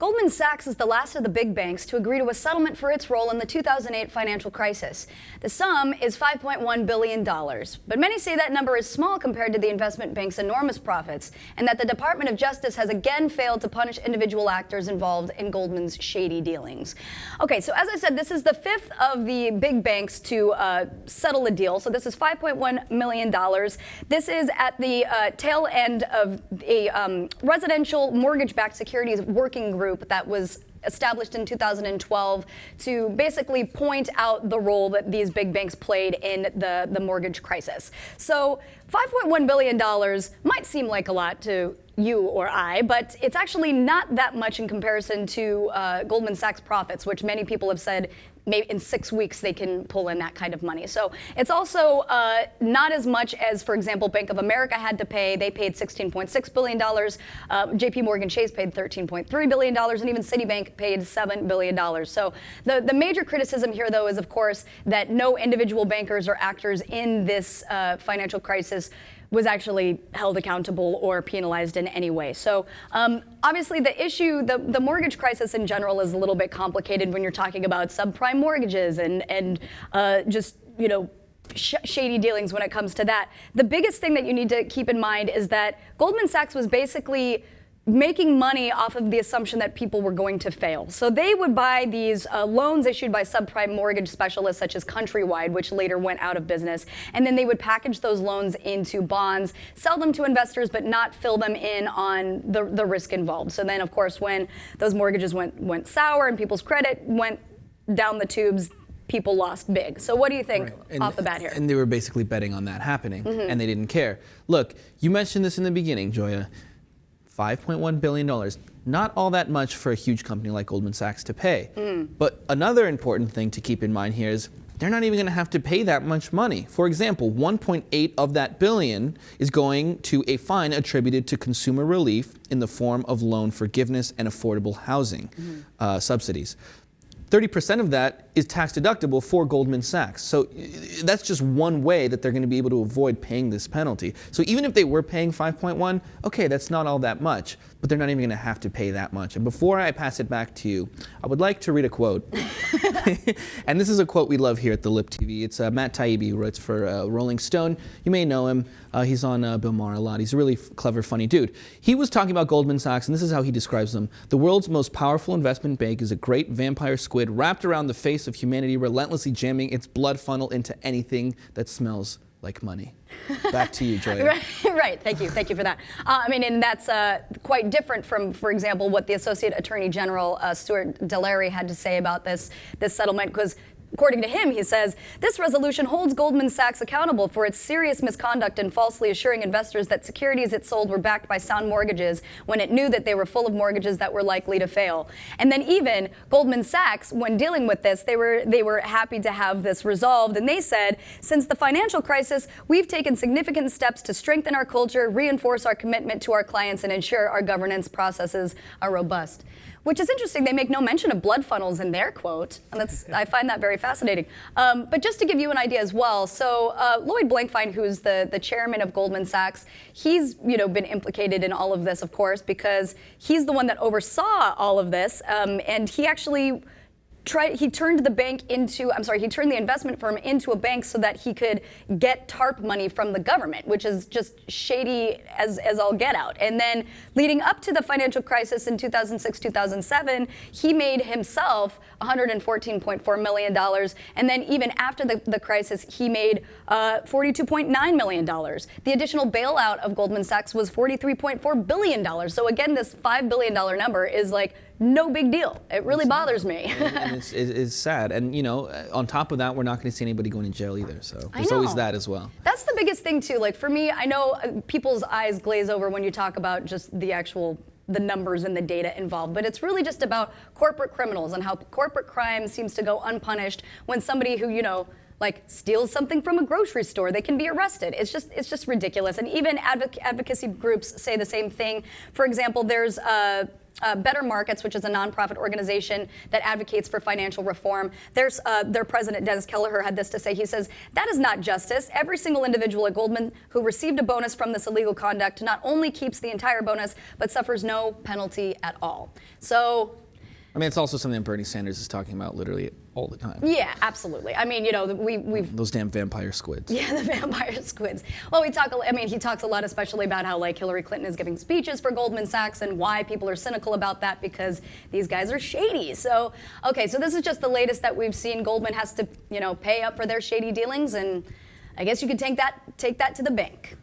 Goldman Sachs is the last of the big banks to agree to a settlement for its role in the 2008 financial crisis. The sum is $5.1 billion, but many say that number is small compared to the investment bank's enormous profits, and that the Department of Justice has again failed to punish individual actors involved in Goldman's shady dealings. Okay, so as I said, this is the fifth of the big banks to settle a deal. So this is $5.1 million. This is at the tail end of a residential mortgage-backed securities working group that was established in 2012 to basically point out the role that these big banks played in the mortgage crisis. So $5.1 billion might seem like a lot to you or I, but it's actually not that much in comparison to Goldman Sachs profits, which many people have said maybe in 6 weeks they can pull in that kind of money. So it's also not as much as, for example, Bank of America had to pay. They paid $16.6 billion. JPMorgan Chase paid $13.3 billion, and even Citibank paid $7 billion. So the major criticism here, though, is, of course, that no individual bankers or actors in this financial crisis was actually held accountable or penalized in any way. So obviously the issue, the mortgage crisis in general is a little bit complicated when you're talking about subprime mortgages and just, you know, shady dealings when it comes to that. The biggest thing that you need to keep in mind is that Goldman Sachs was basically making money off of the assumption that people were going to fail. So they would buy these loans issued by subprime mortgage specialists such as Countrywide, which later went out of business, and then they would package those loans into bonds, sell them to investors, but not fill them in on the risk involved. So then, of course, when those mortgages went sour and people's credit went down the tubes, people lost big. So what do you think off the bat here? And they were basically betting on that happening, and they didn't care. Look, you mentioned this in the beginning, Joya. $5.1 billion, not all that much for a huge company like Goldman Sachs to pay. But another important thing to keep in mind here is they're not even going to have to pay that much money. For example, 1.8 of that billion is going to a fine attributed to consumer relief in the form of loan forgiveness and affordable housing subsidies. 30% of that is tax deductible for Goldman Sachs. So that's just one way that they're going to be able to avoid paying this penalty. So even if they were paying 5.1, okay, that's not all that much, but they're not even going to have to pay that much. And before I pass it back to you, I would like to read a quote. And this is a quote we love here at the Lip TV. It's Matt Taibbi, who writes for Rolling Stone. You may know him. He's on Bill Maher a lot. He's a really clever, funny dude. He was talking about Goldman Sachs, and this is how he describes them. The world's most powerful investment bank is a great vampire squid wrapped around the face of humanity, relentlessly jamming its blood funnel into anything that smells like money. Back to you, Joya. Right. Thank you for that. I mean, and that's quite different from, for example, what the Associate Attorney General Stuart Delary had to say about this settlement, because according to him, he says, this resolution holds Goldman Sachs accountable for its serious misconduct in falsely assuring investors that securities it sold were backed by sound mortgages when it knew that they were full of mortgages that were likely to fail. And then even Goldman Sachs, when dealing with this, they were happy to have this resolved. And they said, since the financial crisis, we've taken significant steps to strengthen our culture, reinforce our commitment to our clients, and ensure our governance processes are robust. Which is interesting. They make no mention of blood funnels in their quote, and I find that very fascinating. But just to give you an idea as well, so Lloyd Blankfein, who's the chairman of Goldman Sachs, he's been implicated in all of this, of course, because he's the one that oversaw all of this, and he actually turned the investment firm into a bank so that he could get TARP money from the government, which is just shady as all get out. And then leading up to the financial crisis in 2006, 2007, he made himself $114.4 million. And then even after the crisis, he made $42.9 million. The additional bailout of Goldman Sachs was $43.4 billion. So again, this $5 billion number is like no big deal. It really bothers me. And it's sad. And, on top of that, we're not going to see anybody going to jail either. So there's always that as well. That's the biggest thing, too. Like, for me, I know people's eyes glaze over when you talk about just the numbers and the data involved. But it's really just about corporate criminals and how corporate crime seems to go unpunished when somebody who, like steals something from a grocery store, they can be arrested. It's just ridiculous. And even advocacy groups say the same thing. For example, there's Better Markets, which is a nonprofit organization that advocates for financial reform. Their president, Dennis Kelleher, had this to say. He says, that is not justice. Every single individual at Goldman who received a bonus from this illegal conduct not only keeps the entire bonus, but suffers no penalty at all. So, I mean, it's also something that Bernie Sanders is talking about literally all the time. yeah, absolutely. I mean, you know, we've those damn vampire squids. Yeah, the vampire squids. Well, he talks a lot, especially about how like Hillary Clinton is giving speeches for Goldman Sachs and why people are cynical about that because these guys are shady. So, okay, so this is just the latest that we've seen. Goldman has to, you know, pay up for their shady dealings, and I guess you could take that to the bank.